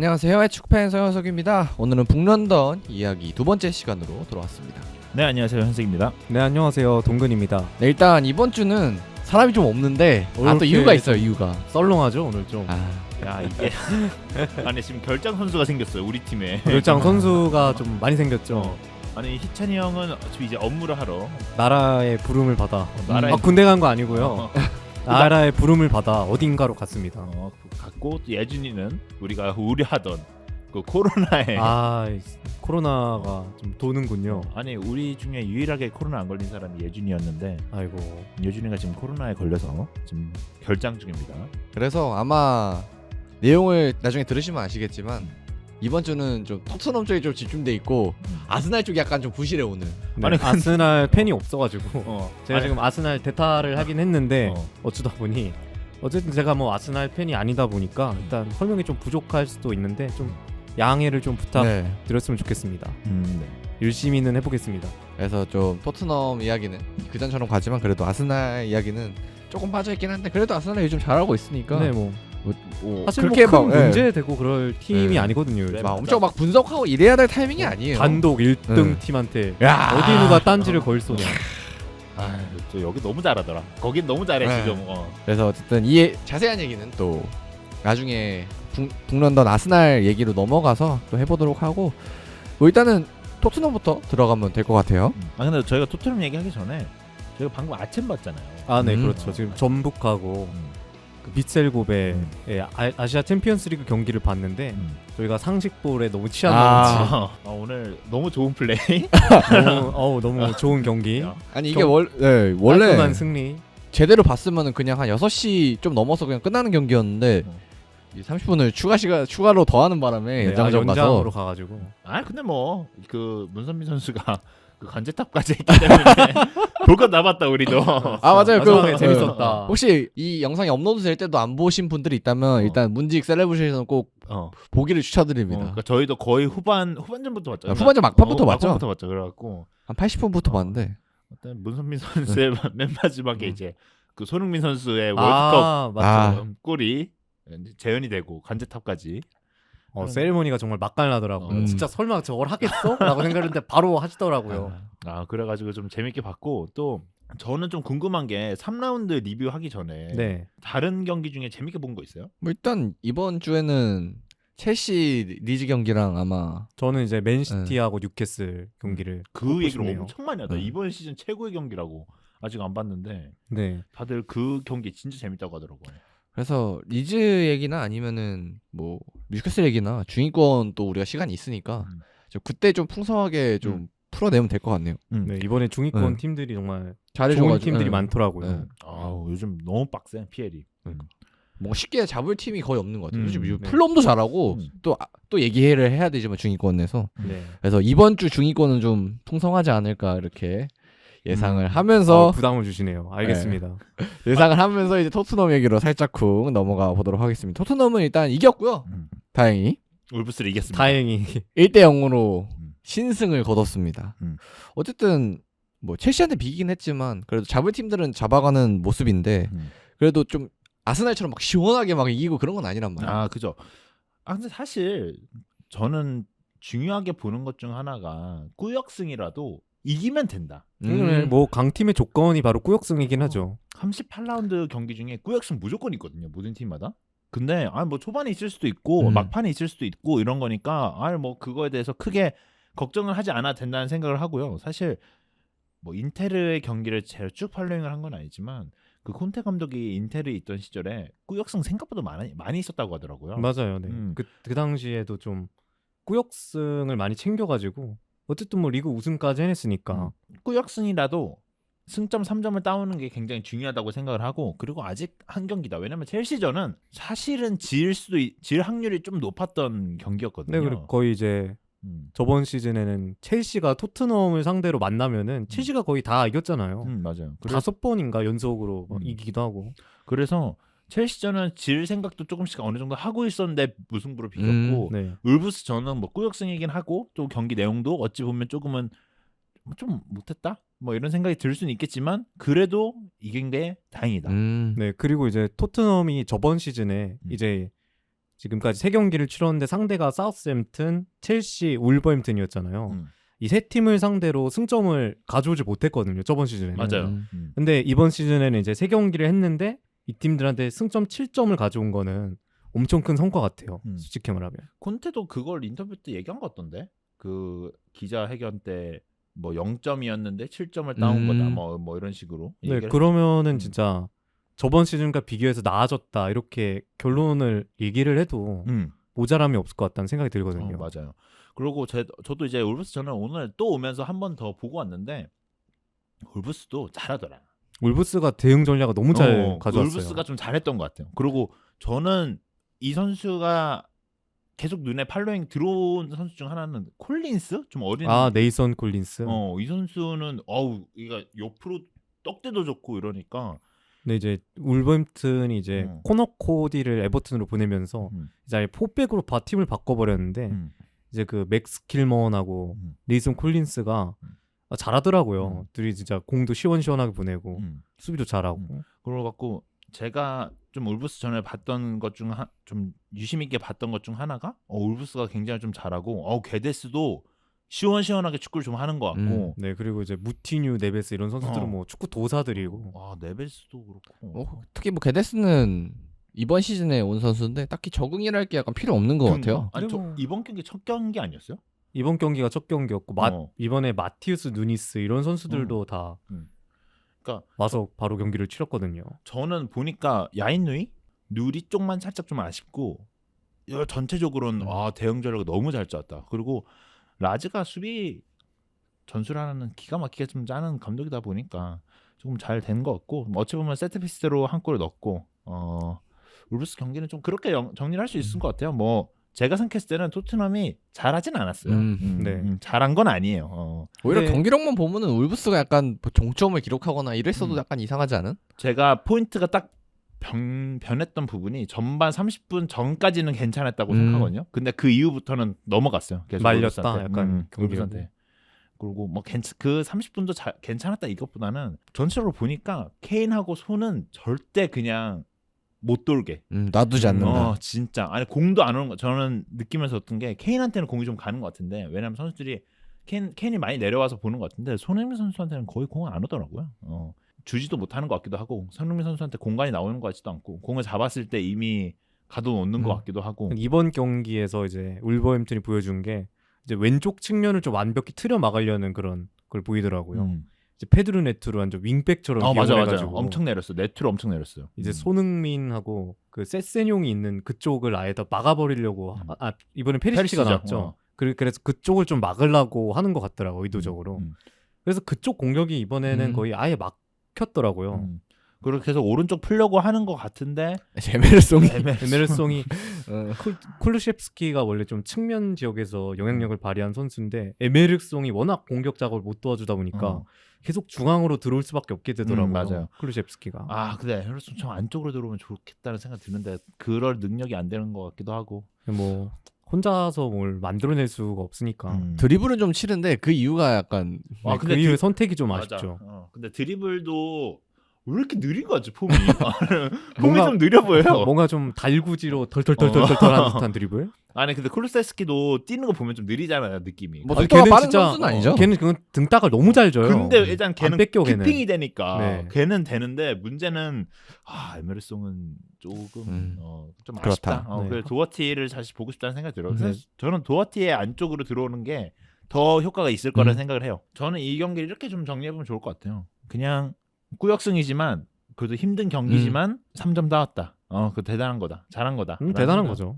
안녕하세요. 축구팬 서현석입니다. 오늘은 북런던 이야기 두 번째 시간으로 돌아왔습니다. 네, 안녕하세요. 현석입니다. 네, 안녕하세요. 동근입니다. 네, 일단 이번 주는 사람이 좀 없는데 또 이렇게 이유가 있어요. 이유가 썰렁하죠 오늘 좀. 야, 이게 아니 지금 결장 선수가 생겼어요. 우리 팀에. 결장 선수가 좀 많이 생겼죠. 아니 희찬이 형은 지금 이제 업무를 하러 나라의 부름을 받아. 나라의 군대 간 거 아니고요. 어, 나라의 부름을 받아 어딘가로 갔습니다. 갔고 또 예준이는 우리가 우려하던 그 코로나에 코로나가 좀 도는군요. 아니 우리 중에 유일하게 코로나 안 걸린 사람이 예준이었는데 아이고. 예준이가 지금 코로나에 걸려서 지금 결장 중입니다. 그래서 아마 내용을 나중에 들으시면 아시겠지만 이번 주는 좀 토트넘 쪽에 좀 집중돼 있고 아스날 쪽이 약간 좀 부실해 오늘. 네, 아니, 아스날 팬이 없어가지고 제가 아니, 지금 아스날 대타를 하긴 했는데 어. 어쩌다 보니 어쨌든 제가 뭐 아스날 팬이 아니다 보니까 일단 설명이 좀 부족할 수도 있는데 좀 양해를 좀 부탁드렸으면 좋겠습니다. 네. 열심히는 해보겠습니다. 그래서 좀 토트넘 이야기는 그전처럼 가지만 그래도 아스날 이야기는 조금 빠져있긴 한데 그래도 아스날이 요즘 잘하고 있으니까 네, 뭐 사실 그렇게 뭐 큰 막, 문제되고 그럴 팀이 네. 아니거든요. 요즘. 막 엄청 막 분석하고 이래야 될 타이밍이 아니에요. 단독 1등 네. 팀한테 야. 어디 누가 딴지를 걸 쏘냐. 또 여기 너무 잘하더라. 거긴 너무 잘해 네. 지금. 그래서 어쨌든 이 자세한 얘기는 또 나중에 북런던 아스날 얘기로 넘어가서 또 해보도록 하고 뭐 일단은 토트넘부터 들어가면 될 것 같아요. 근데 저희가 토트넘 얘기하기 전에 저희가 방금 아침 봤잖아요. 네, 음. 그렇죠. 지금 전북하고 그 비셀고베의 아시아 챔피언스리그 경기를 봤는데 저희가 상식볼에 너무 취한다는지 오늘 너무 좋은 플레이. 너무 좋은 경기. 아니 이게 좀 원래 깔끔한 승리. 제대로 봤으면은 그냥 한 6시 좀 넘어서 그냥 끝나는 경기였는데 이 30분을 추가로 더하는 바람에 연장전 연장으로 가서 가가지고. 근데 뭐 그 문선민 선수가 그 관제탑까지 했기 때문에 볼 건 남았다 우리도. 맞아요. 마지막에 재밌었다. 혹시 이 영상이 업로드 될 때도 안 보신 분들이 있다면 일단 문직 셀레브레이션 꼭 보기를 추천드립니다. 그러니까 저희도 거의 후반전부터 봤죠. 후반전 막판부터 봤죠. 막판부터 봤죠. 그래갖고 한 80분부터 봤는데 일단 문선민 선수의 맨 마지막에 이제 그 손흥민 선수의 맞죠. 월드컵 골이 재현이 되고 관제탑까지. 세리머니가 정말 맛깔나더라고요. 진짜 설마 저걸 하겠어? 라고 생각했는데 바로 하시더라고요. 그래가지고 좀 재밌게 봤고 또 저는 좀 궁금한 게 3라운드 리뷰하기 전에 다른 경기 중에 재밌게 본 거 있어요? 뭐 일단 이번 주에는 첼시 리즈 경기랑 아마 저는 이제 맨시티하고 뉴캐슬 경기를 그 얘기를 싶네요. 엄청 많이 하다. 이번 시즌 최고의 경기라고 아직 안 봤는데 다들 그 경기 진짜 재밌다고 하더라고요. 그래서 리즈 얘기나 아니면은 뭐 뉴캐슬 얘기나 중위권 또 우리가 시간이 있으니까 그때 좀 풍성하게 좀 풀어내면 될 것 같네요. 이번에 중위권 팀들이 정말 잘해줘가지고 좋은 팀들이 많더라고요. 요즘 너무 빡세 피엘이. 뭐 쉽게 잡을 팀이 거의 없는 것 같아요. 요즘 네. 플럼도 잘하고 또 얘기를 해야 되지만 중위권에서 그래서 이번 주 중위권은 좀 풍성하지 않을까 이렇게 예상을 하면서 부담을 주시네요. 알겠습니다. 예상을 하면서 이제 토트넘 얘기로 살짝쿵 넘어가 보도록 하겠습니다. 토트넘은 일단 이겼고요. 다행히 울브스를 이겼습니다. 다행히 1대 0으로 신승을 거뒀습니다. 음. 어쨌든 뭐 첼시한테 비기긴 했지만 그래도 잡을 팀들은 잡아가는 모습인데 그래도 좀 아스날처럼 막 시원하게 막 이기고 그런 건 아니란 말이야. 그죠. 근데 사실 저는 중요하게 보는 것 중 하나가 꾸역승이라도 이기면 된다. 뭐 강팀의 조건이 바로 꾸역승이긴 하죠. 38라운드 경기 중에 꾸역승 무조건 있거든요. 모든 팀마다. 근데 뭐 초반에 있을 수도 있고 막판에 있을 수도 있고 이런 거니까 뭐 그거에 대해서 크게 걱정을 하지 않아도 된다는 생각을 하고요. 사실 뭐 인테르의 경기를 제가 쭉 팔로잉을 한 건 아니지만 그 콘테 감독이 인테르에 있던 시절에 꾸역승 생각보다 많이 있었다고 하더라고요. 맞아요. 네. 그 당시에도 좀 꾸역승을 많이 챙겨가지고 어쨌든 뭐 리그 우승까지 해냈으니까 꾸역승이라도 승점 3점을 따오는 게 굉장히 중요하다고 생각을 하고 그리고 아직 한 경기다. 왜냐면 첼시전은 사실은 질 확률이 좀 높았던 경기였거든요. 네, 그리고 거의 이제 저번 시즌에는 첼시가 토트넘을 상대로 만나면은 첼시가 거의 다 이겼잖아요. 맞아요. 5번인가 연속으로 이기기도 하고. 그래서 첼시전은 질 생각도 조금씩 어느 정도 하고 있었는데 무승부로 비겼고 울브스 전은 뭐 꾸역승이긴 하고 또 경기 내용도 어찌 보면 조금은 좀 못했다? 뭐 이런 생각이 들 수는 있겠지만 그래도 이긴 게 다행이다. 네, 그리고 이제 토트넘이 저번 시즌에 이제 지금까지 3경기를 치렀는데 상대가 사우스햄튼, 첼시, 울버햄튼이었잖아요. 이 세 팀을 상대로 승점을 가져오지 못했거든요. 저번 시즌에는. 맞아요. 근데 이번 시즌에는 이제 3경기를 했는데 이 팀들한테 승점 7점을 가져온 거는 엄청 큰 성과 같아요. 솔직히 말하면. 콘테도 그걸 인터뷰 때 얘기한 것 같던데. 그 기자회견 때 뭐 0점이었는데 7점을 따온 거다. 뭐 이런 식으로. 네, 얘기를 그러면은 진짜 저번 시즌과 비교해서 나아졌다 이렇게 결론을 얘기를 해도 모자람이 없을 것 같다는 생각이 들거든요. 맞아요. 그리고 저도 이제 울브스 저는 오늘 또 오면서 한 번 더 보고 왔는데 울브스도 잘하더라. 울브스가 대응 전략을 너무 잘 가져왔어요. 울브스가 좀 잘했던 것 같아요. 그리고 저는 이 선수가 계속 눈에 팔로잉 들어온 선수 중 하나는 콜린스? 좀 어린. 네이선 콜린스. 이 선수는 이가 옆으로 떡대도 좋고 이러니까. 네, 이제 울버햄튼이 이제 코너 코디를 에버튼으로 보내면서 이제 아예 포백으로 팀을 바꿔버렸는데 이제 그 맥스 킬먼하고 네이선 콜린스가 잘하더라고요. 둘이 진짜 공도 시원시원하게 보내고 수비도 잘하고. 그래갖고 제가 좀 울브스 전에 봤던 것 중 좀 유심 있게 봤던 것 중 하나가 울브스가 굉장히 좀 잘하고 게데스도 시원시원하게 축구를 좀 하는 것 같고. 네, 그리고 이제 무티뉴, 네베스 이런 선수들은 뭐 축구 도사들이고. 네베스도 그렇고. 특히 뭐 게데스는 이번 시즌에 온 선수인데 딱히 적응이랄 게 약간 필요 없는 것 같아요. 아니 이번 경기 첫 경기 아니었어요? 이번 경기가 첫 경기였고 이번에 마티우스 누니스 이런 선수들도 다 그러니까 와서 바로 경기를 치렀거든요. 저는 보니까 야인누이 누리 쪽만 살짝 좀 아쉽고 전체적으로는 대응 전략을 너무 잘 짰다. 그리고 라즈가 수비 전술하는 기가 막히게 좀 짜는 감독이다 보니까 조금 잘 된 것 같고 어찌 보면 세트피스로 한 골을 넣고 울브스 경기는 좀 그렇게 정리를 할 수 있을 것 같아요. 뭐 제가 생각했을 때는 토트넘이 잘하진 않았어요. 잘한 건 아니에요. 오히려 경기력만 보면은 울브스가 약간 뭐 종점을 기록하거나 이랬어도 약간 이상하지 않은? 제가 포인트가 딱 변했던 부분이 전반 30분 전까지는 괜찮았다고 생각하거든요. 근데 그 이후부터는 넘어갔어요. 계속 말렸다 약간 울브스한테. 그리고 뭐 그 30분도 괜찮았다 이것보다는 전체적으로 보니까 케인하고 손은 절대 그냥 못 돌게 놔두지 않는다. 진짜 아니 공도 안 오는 거 저는 느끼면서 어떤 게 케인한테는 공이 좀 가는 것 같은데 왜냐면 선수들이 케인이 많이 내려와서 보는 것 같은데 손흥민 선수한테는 거의 공은 안 오더라고요. 주지도 못하는 것 같기도 하고 손흥민 선수한테 공간이 나오는 것 같지도 않고 공을 잡았을 때 이미 가둬놓는 것 같기도 하고. 이번 경기에서 이제 울버햄튼이 보여준 게 이제 왼쪽 측면을 좀 완벽히 틀어 막으려는 그런 걸 보이더라고요. 이제 페드로 네투를 완전 윙백처럼 맞아. 엄청 내렸어. 네트로 엄청 내렸어요. 이제 손흥민하고 그 세센용이 있는 그쪽을 아예 다 막아버리려고 이번에 페리시치가 나왔죠. 그래서 그쪽을 좀 막으려고 하는 것 같더라고 의도적으로. 그래서 그쪽 공격이 이번에는 거의 아예 막혔더라고요. 그렇게 해서 오른쪽 풀려고 하는 것 같은데 에메르송이 쿨루셰프스키가 원래 좀 측면 지역에서 영향력을 발휘한 선수인데 에메르송이 워낙 공격 작업을 못 도와주다 보니까 계속 중앙으로 들어올 수밖에 없게 되더라고요. 맞아요. 쿨루셰프스키가. 근데 에메르송 좀 안쪽으로 들어오면 좋겠다는 생각 드는데 그럴 능력이 안 되는 것 같기도 하고. 뭐 혼자서 뭘 만들어낼 수가 없으니까. 드리블은 좀 치는데 그 이유가 약간 근데 그 이후에 선택이 좀 아쉽죠. 근데 드리블도 왜 이렇게 느린 거지 폼이? 폼이 좀 느려 보여요. 뭔가 좀 달구지로 덜덜덜덜덜한 듯한 드리블? 아니 근데 쿨루세스키도 뛰는 거 보면 좀 느리잖아요 느낌이. 뭐 속도가 빠른 선수는 아니죠. 걔는 그건 등딱을 너무 잘 줘요. 근데 일단 걔는 뺏겨, 키핑이 되니까 네. 걔는 되는데 문제는 에메르송은 조금 좀 아쉽다. 네. 그래서 도어티를 다시 보고 싶다는 생각이 들어요. 그래서 저는 도어티의 안쪽으로 들어오는 게 더 효과가 있을 거라는 생각을 해요. 저는 이 경기를 이렇게 좀 정리해보면 좋을 것 같아요. 그냥 꾸역승이지만 그래도 힘든 경기지만 3점 따왔다. 그거 대단한 거다. 잘한 거다. 대단한 거죠.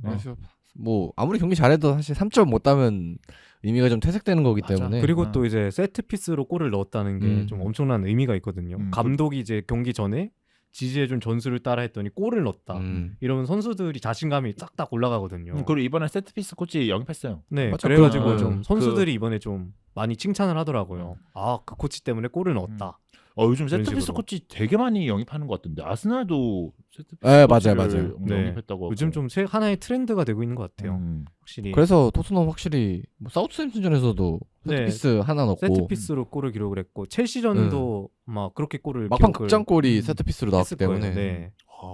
뭐 아무리 경기 잘해도 사실 3점 못 따면 의미가 좀 퇴색되는 거기 때문에. 그리고 또 이제 세트 피스로 골을 넣었다는 게 좀 엄청난 의미가 있거든요. 감독이 이제 경기 전에 지지해준 전술을 따라했더니 골을 넣었다. 이러면 선수들이 자신감이 딱딱 올라가거든요. 그리고 이번에 세트피스 코치 영입했어요. 네, 그래가지고 좀 선수들이 이번에 좀 많이 칭찬을 하더라고요. 그 코치 때문에 골을 넣었다. 요즘 세트피스 코치 되게 많이 영입하는 것 같던데 아스날도 세트피스 맞아요. 영입했다고. 요즘 좀 하나의 트렌드가 되고 있는 것 같아요. 확실히. 그래서 토트넘 확실히 뭐 사우스햄튼전에서도 세트피스 하나 넣고 세트피스로 골을 기록을 했고 첼시전도 막 그렇게 골을 막판 극장골이 세트피스로 나왔기 때문에. 네.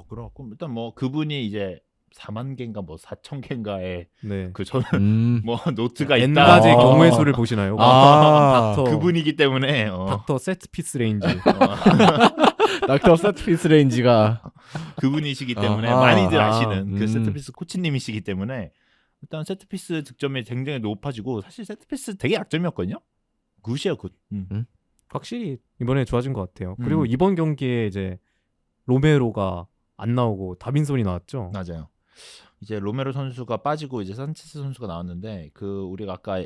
그렇고 일단 뭐 그분이 이제 4만 개인가 뭐 4천 개인가의 네. 그 저는 음. 뭐 노트가 N 있다. 가지 경우의 수를 보시나요? 닥터 그분이기 때문에 닥터 세트 피스 레인지. 닥터 세트피스 레인지가 그분이시기 때문에 아하. 많이들 아시는 그 음. 세트피스 코치님이시기 때문에 일단 세트피스 득점이 굉장히 높아지고 사실 세트피스 되게 약점이었거든요. 굿이에요, 굿. 확실히 이번에 좋아진 것 같아요. 그리고 음. 이번 경기에 이제 로메로가 안 나오고 다빈손이 나왔죠. 맞아요. 이제 로메로 선수가 빠지고 이제 산체스 선수가 나왔는데 그 우리가 아까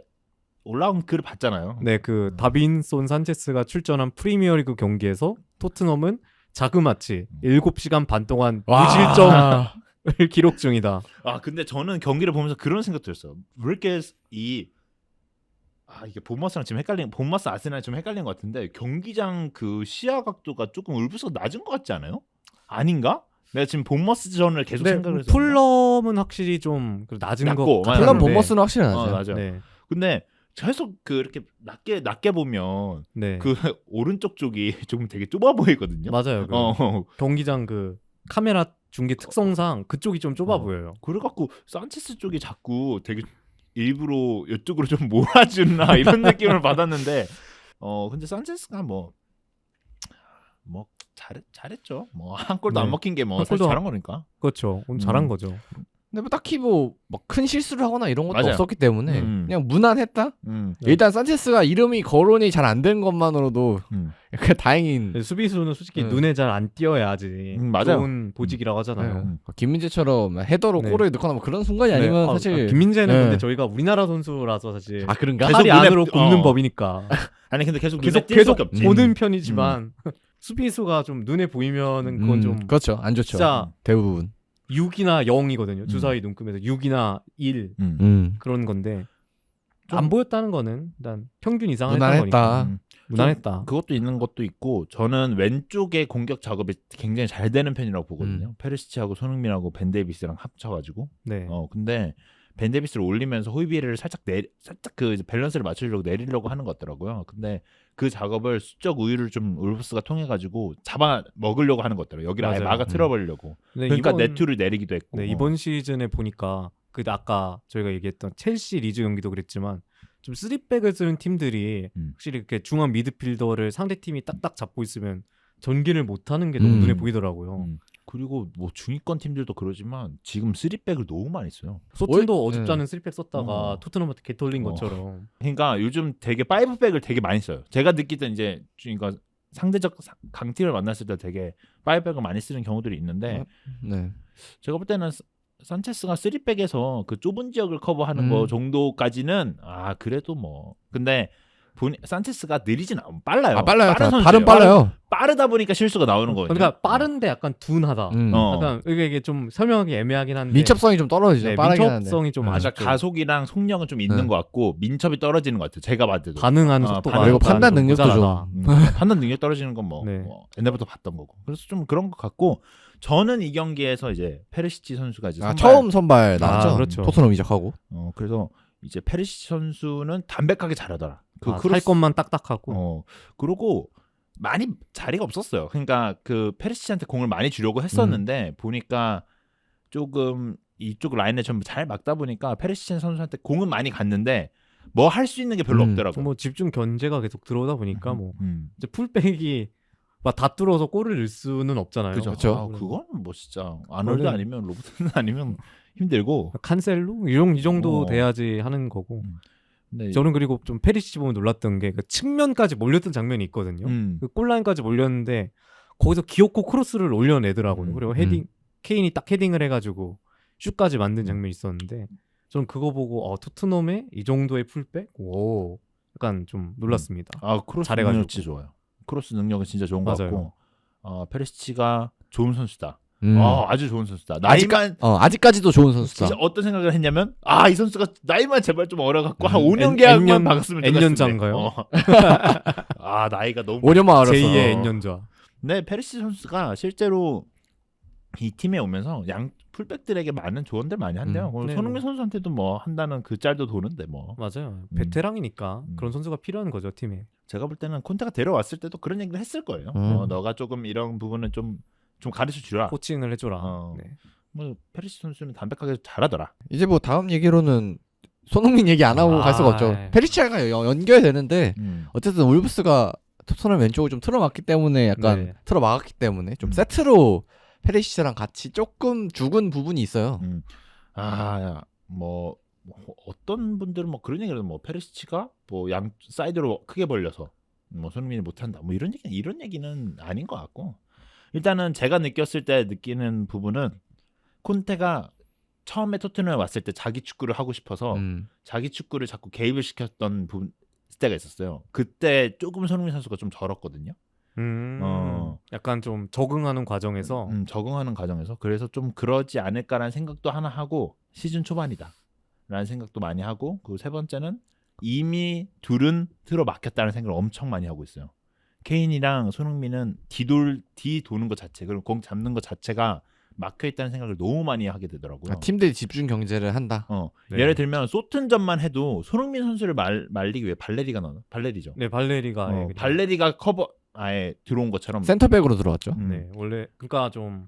올라온 글을 봤잖아요. 네, 그 다빈손 산체스가 출전한 프리미어리그 경기에서 토트넘은 자그마치 7시간 반 동안 무실점을 기록 중이다. 아 근데 저는 경기를 보면서 그런 생각 들었어요. 왜 이렇게 이게 본머스랑 지금 본머스 아스날 좀 헷갈린 것 같은데 경기장 그 시야 각도가 조금 울브스가 낮은 것 같지 않아요? 아닌가? 내가 지금 본머스전을 계속 네, 생각을 해서 풀럼은 확실히 좀 낮은 낮고, 것 맞아요. 플럼 같은데. 본머스는 확실히 나죠. 맞아요. 네, 근데 계속 그 이렇게 낮게 보면 네. 그 오른쪽 쪽이 조금 되게 좁아 보이거든요. 맞아요. 그 경기장 그 카메라 중계 특성상 그쪽이 좀 좁아 보여요. 그래갖고 산체스 쪽이 자꾸 되게 일부러 이쪽으로 좀 몰아주나 이런 느낌을 받았는데 근데 산체스가 뭐 잘했죠. 뭐 한 골도 네. 안 먹힌 게 뭐 한 사실 골도 잘한 거니까. 그렇죠. 오늘 잘한 거죠. 근데 뭐 딱히 뭐 큰 실수를 하거나 이런 것도 맞아요. 없었기 때문에 그냥 무난했다. 네. 일단 산체스가 이름이 거론이 잘 안 된 것만으로도 약간 다행인. 네, 수비수는 솔직히 네. 눈에 잘 안 띄어야지 맞아요. 좋은 보직이라고 하잖아요. 네. 김민재처럼 헤더로 네. 골을 넣거나 뭐 그런 순간이 아니면 네. 사실 김민재는 네. 근데 저희가 우리나라 선수라서 사실 그런가? 계속 팔이 눈에- 안으로 꼽는 어. 법이니까 아니 근데 계속 계속 뛸 수밖에 없지. 보는 편이지만 수비수가 좀 눈에 보이면은 그건 좀 그렇죠. 안 좋죠. 진짜 대부분. 6이나 0이거든요. 주사위 눈금에서 6이나 1 그런 건데 안 보였다는 거는 일단 평균 이상 했던 무난했다. 거니까 무난했다. 그것도 있는 것도 있고 저는 왼쪽에 공격 작업이 굉장히 잘 되는 편이라고 보거든요. 페르시치하고 손흥민하고 벤 데이비스랑 합쳐가지고. 네. 근데 벤 데이비스를 올리면서 호이비에르를 살짝 그 밸런스를 맞추려고 내리려고 하는 것 같더라고요. 근데 그 작업을 수적 우위를 좀 울프스가 통해 가지고 잡아 먹으려고 하는 것 같더라고요. 여기를 아예 맞아요. 막아 틀어버리려고. 네, 그러니까 이번- 네트를 내리기도 했고. 네, 이번 시즌에 보니까 그 아까 저희가 얘기했던 첼시 리즈 경기도 그랬지만 좀 3백을 쓰는 팀들이 확실히 이렇게 중앙 미드필더를 상대 팀이 딱딱 잡고 있으면 전개를 못하는 게 너무 눈에 보이더라고요. 그리고 뭐 중위권 팀들도 그러지만 지금 3백을 너무 많이 써요. 소튼도 어줍잖은 3백 썼다가 어. 토트넘한테 개털린 어. 것처럼. 그러니까 요즘 되게 5백을 되게 많이 써요. 제가 느낄 땐 이제 그러니까 상대적 강팀을 만났을 때 되게 5백을 많이 쓰는 경우들이 있는데 네. 제가 볼 때는 산체스가 3백에서 그 좁은 지역을 커버하는 거 정도까지는 그래도 뭐 근데 산체스가 느리진 않아 빨라요. 빨라요. 빠른 선수예요. 발은 빨라요. 빠르다 보니까 실수가 나오는 거예요. 그러니까 빠른데 약간 둔하다. 약간 이게 좀 설명하기 애매하긴 한데 민첩성이 좀 떨어지죠. 네, 빠르긴 한데. 민첩성이 좀 맞아 아쉽죠. 가속이랑 속력은 좀 있는 것 같고 민첩이 떨어지는 것 같아요. 제가 봤을 때도 반응하는 속도가 그리고 약간 판단 능력도 모자라다. 판단 능력 떨어지는 건 뭐 네. 옛날부터 봤던 거고. 그래서 좀 그런 것 같고 저는 이 경기에서 이제 페르시치 선수가 이제 선발, 처음 선발 나왔죠. 그렇죠. 토트넘 이적하고. 그래서 이제 페르시치 선수는 담백하게 잘하더라. 할 것만 딱딱하고. 그리고 많이 자리가 없었어요. 그러니까 그 페르시치한테 공을 많이 주려고 했었는데 보니까 조금 이쪽 라인에 좀 잘 막다 보니까 페르시치 선수한테 공은 많이 갔는데 뭐 할 수 있는 게 별로 없더라고요. 뭐 집중 견제가 계속 들어오다 보니까 뭐 이제 풀백이 막 다 뚫어서 골을 넣을 수는 없잖아요. 그렇죠. 그건 뭐 진짜 아놀드 아니면 로버트는 아니면 힘들고 칸셀로 이 정도 돼야지 하는 거고. 네. 저는 그리고 좀 페리시치 보면 놀랐던 게 그 측면까지 몰렸던 장면이 있거든요. 그 골라인까지 몰렸는데 거기서 기어코 크로스를 올려내더라고요. 그리고 케인이 딱 헤딩을 해가지고 슛까지 만든 장면이 있었는데 저는 그거 보고 토트넘의 이 정도의 풀백? 오, 약간 좀 놀랐습니다. 크로스 잘해가지고. 능력이 진짜 좋아요. 크로스 능력은 진짜 좋은 것 맞아요. 같고 페리시치가 좋은 선수다. 아주 좋은 선수다. 아직까지도 좋은 선수다. 진짜 어떤 생각을 했냐면 이 선수가 나이만 제발 좀 어려갖고 한 5년 계약만 박았으면 좋겠는데. N년자인가요? 나이가 너무 5년만 어려서. 제2의 N년자. 네, 페리시 선수가 실제로 이 팀에 오면서 양 풀백들에게 많은 조언들 많이 한대요. 네, 손흥민 선수한테도 뭐 한다는 그 짤도 도는데 뭐. 맞아요. 베테랑이니까 그런 선수가 필요한 거죠 팀에. 제가 볼 때는 콘테가 데려왔을 때도 그런 얘기를 했을 거예요. 너가 조금 이런 부분은 좀 가르쳐 주라. 코칭을 해줘라. 어. 네. 뭐 페리시치 선수는 담백하게 잘하더라. 이제 뭐 다음 얘기로는 손흥민 얘기 안 하고 갈 수가 없죠. 페리치아가 연결이 되는데 어쨌든 울브스가 토트넘 왼쪽을 좀 틀어막기 때문에 약간 네. 틀어막았기 때문에 좀 세트로 페리시치랑 같이 조금 죽은 부분이 있어요. 뭐 어떤 분들은 뭐 그런 얘기를 뭐 페리시치가 뭐 양 사이드로 크게 벌려서 뭐 손흥민이 못한다 뭐 이런 얘기는 아닌 것 같고, 일단은 제가 느꼈을 때 느끼는 부분은 콘테가 처음에 토트넘에 왔을 때 자기 축구를 하고 싶어서 자기 축구를 자꾸 개입을 시켰던 때가 있었어요. 그때 조금 손흥민 선수가 좀 절었거든요. 약간 좀 적응하는 과정에서 그래서 좀 그러지 않을까라는 생각도 하나 하고, 시즌 초반이다 라는 생각도 많이 하고, 그리고 세 번째는 이미 둘은 틀어 막혔다는 생각을 엄청 많이 하고 있어요. 케인이랑 손흥민은 뒤 도는 것 자체, 그리고 공 잡는 것 자체가 막혀있다는 생각을 너무 많이 하게 되더라고요. 팀들이 집중 경제를 한다. 네. 예를 들면 소튼전만 해도 손흥민 선수를 말리기 위해 발레리가 나와. 발레리죠. 네, 발레리가 발레리가 커버 아예 들어온 것처럼 센터백으로 들어왔죠. 네, 원래 그러니까 좀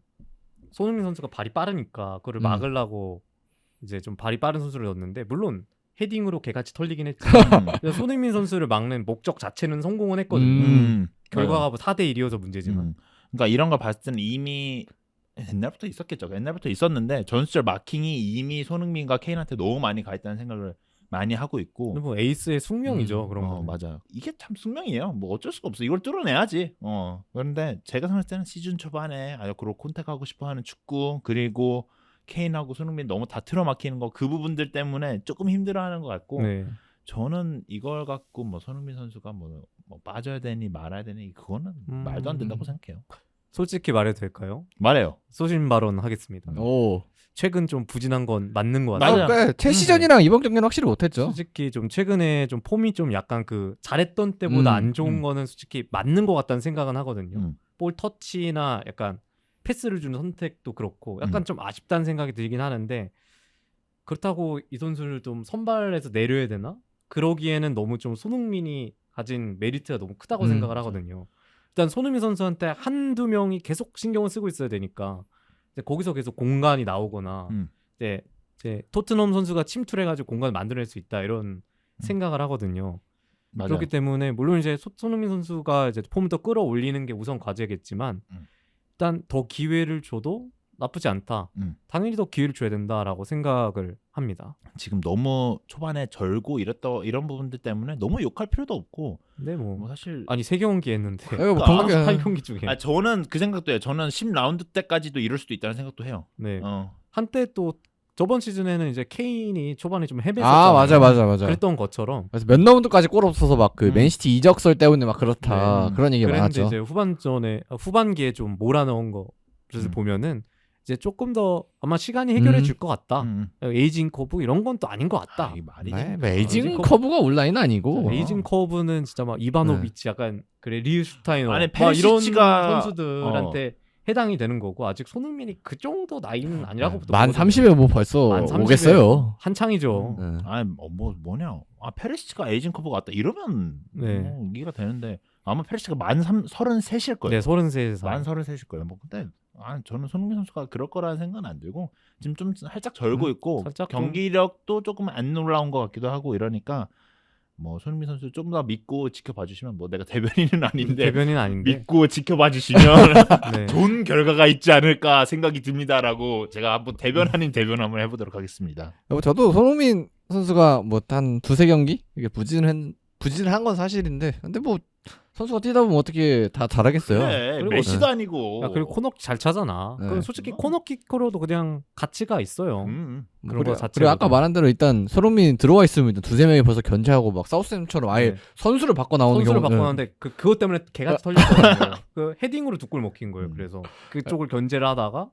손흥민 선수가 발이 빠르니까 그거를 막으려고 이제 좀 발이 빠른 선수를 넣었는데, 물론 헤딩으로 개같이 털리긴 했지만 손흥민 선수를 막는 목적 자체는 성공은 했거든요. 결과가 뭐 4대1이어서 문제지만. 그러니까 이런 걸 봤을 때는 이미 옛날부터 있었겠죠. 옛날부터 있었는데 전술적 마킹이 이미 손흥민과 케인한테 너무 많이 가 있다는 생각을 많이 하고 있고. 뭐 에이스의 숙명이죠. 그런 거. 맞아요. 이게 참 숙명이에요. 뭐 어쩔 수가 없어. 이걸 뚫어내야지. 그런데 제가 생각할 때는 시즌 초반에 그리고 콘테가 하고 싶어하는 축구, 그리고 케인하고 손흥민 너무 다 틀어막히는 거, 그 부분들 때문에 조금 힘들어하는 것 같고. 네. 저는 이걸 갖고 뭐 손흥민 선수가 뭐 빠져야 되니 말아야 되니 그거는 말도 안 된다고 생각해요. 솔직히 말해도 될까요? 말해요. 소신 발언 하겠습니다. 오. 최근 좀 부진한 건 맞는 것 같아요. 맞아요. 최시전이랑 이번 경기는 확실히 못했죠. 솔직히 좀 최근에 좀 폼이 좀 약간 그 잘했던 때보다 안 좋은 거는 솔직히 맞는 것 같다는 생각은 하거든요. 볼 터치나 약간 패스를 주는 선택도 그렇고 약간 좀 아쉽다는 생각이 들긴 하는데, 그렇다고 이 선수를 좀 선발해서 내려야 되나? 그러기에는 너무 좀 손흥민이 가진 메리트가 너무 크다고 생각을 하거든요. 일단 손흥민 선수한테 한두 명이 계속 신경을 쓰고 있어야 되니까 이제 거기서 계속 공간이 나오거나 이제 토트넘 선수가 침투를 해가지고 공간을 만들어낼 수 있다 이런 생각을 하거든요. 맞아요. 그렇기 때문에 물론 이제 손흥민 선수가 이제 폼을 더 끌어올리는 게 우선 과제겠지만 일단 더 기회를 줘도 나쁘지 않다. 당연히 더 기회를 줘야 된다라고 생각을 합니다. 지금 너무 초반에 절고 이런 부분들 때문에 너무 욕할 필요도 없고. 네, 뭐 사실 아니 3경기 했는데 뭐 8경기 중에 저는 그 생각도 해요. 저는 10라운드 때까지도 이럴 수도 있다는 생각도 해요. 네. 한때 또 저번 시즌에는 이제 케인이 초반에 좀 헤맸었잖아요. 맞아. 그랬던 것처럼. 그래서 몇 라운드까지 골 없어서 막 그 맨시티 이적설 때문에 막 그렇다. 그런 얘기 많았죠. 이제 후반기에 좀 몰아넣은 거를 보면은 이제 조금 더 아마 시간이 해결해 줄 것 같다. 에이징 커브 이런 건 또 아닌 것 같다. 에이징 커브가 온라인 아니고. 에이징 커브는 진짜 막 이바노비치 약간 리우 슈타이너 아니, 막 이런 페리시치가 선수들한테 해당이 되는 거고, 아직 손흥민이 그 정도 나이는 아니라고 보거든요. 만 30에 뭐 벌써 만 30에 오겠어요. 한창이죠. 뭐냐? 페리시치가 에이징 커브가 왔다 이러면 이해가 되는데, 아마 페리시치가 만 33일 거예요. 네, 33살. 만 33일 거예요. 뭐 근데 저는 손흥민 선수가 그럴 거라는 생각은 안 들고, 지금 좀 살짝 절고 있고 살짝 경기력도 조금 안 올라온 것 같기도 하고 이러니까, 뭐 손흥민 선수 좀 더 믿고 지켜봐 주시면, 뭐 내가 대변인은 아닌데 믿고 지켜봐 주시면 네. 좋은 결과가 있지 않을까 생각이 듭니다라고 제가 한번 대변 아닌 대변 한번 해보도록 하겠습니다. 저도 손흥민 선수가 뭐 한 두세 경기 이게 부진한 건 사실인데, 근데 뭐 선수가 뛰다 보면 어떻게 다 잘하겠어요. 그래, 그리고 메시도 아니고. 그리고 코너킥 잘 차잖아. 그럼 솔직히 코너킥으로도 그냥 가치가 있어요. 그런 거 자체가. 그리고 아까 말한 대로 일단 손흥민 들어와 있으면 일단 두세 명이 벌써 견제하고 막 사우스햄처럼 아예 선수를 바꿔 나오는 선수를 경우는. 바꿔 나오는데 그것 때문에 개같이 털렸거든요. 그 헤딩으로 두 골 먹힌 거예요. 그래서 그쪽을 견제를 하다가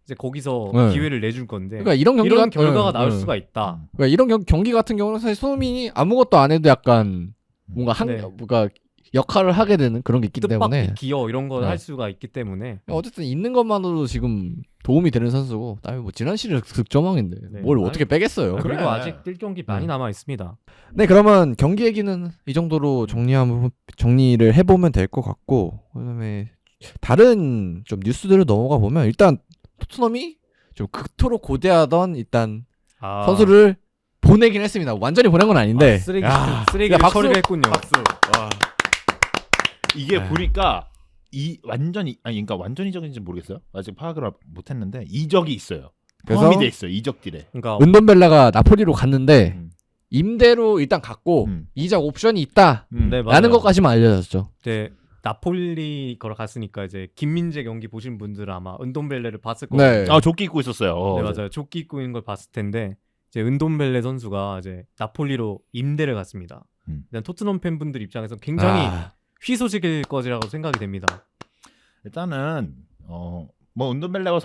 이제 거기서 기회를 내줄 건데. 그러니까 이런 결과가 나올 수가 있다. 그러니까 이런 경기 같은 경우는 사실 손흥민이 아무것도 안 해도 약간 뭔가 뭔가 역할을 하게 되는 그런 게 있기 때문에, 기여 이런 걸 할 수가 있기 때문에 어쨌든 있는 것만으로도 지금 도움이 되는 선수고, 그다음에 뭐 지난 시즌 득점왕인데 뭘 어떻게 빼겠어요. 그리고 아직 뛸 경기 많이 남아 있습니다. 네, 그러면 경기 얘기는 이 정도로 정리를 해보면 될 것 같고, 그다음에 다른 좀 뉴스들을 넘어가 보면, 일단 토트넘이 좀 그토록 고대하던 일단 아. 선수를 보내긴 했습니다. 완전히 보낸 건 아닌데. 쓰레기를 박수! 처리를 했군요. 이게 네. 보니까 이 완전히 그러니까 완전 이적인지 모르겠어요. 아직 파악을 못했는데 이적이 있어요. 그래서 포함이 돼 있어요. 이적들에. 그러니까 은돈벨라가 나폴리로 갔는데 음. 임대로 일단 갔고 이적 옵션이 있다. 네, 라는 맞아요. 것까지만 알려졌죠. 이제 나폴리 걸어 갔으니까 이제 김민재 경기 보신 분들은 아마 은돈벨레를 봤을 거예요. 네. 아 조끼 입고 있었어요. 네, 맞아요. 조끼 입고 있는 걸 봤을 텐데 이제 은돈벨레 선수가 이제 나폴리로 임대를 갔습니다. 일단 토트넘 팬분들 입장에서 굉장히 희소식일 것이라고 생각이 됩니다. 일단은 뭐 은돈벨레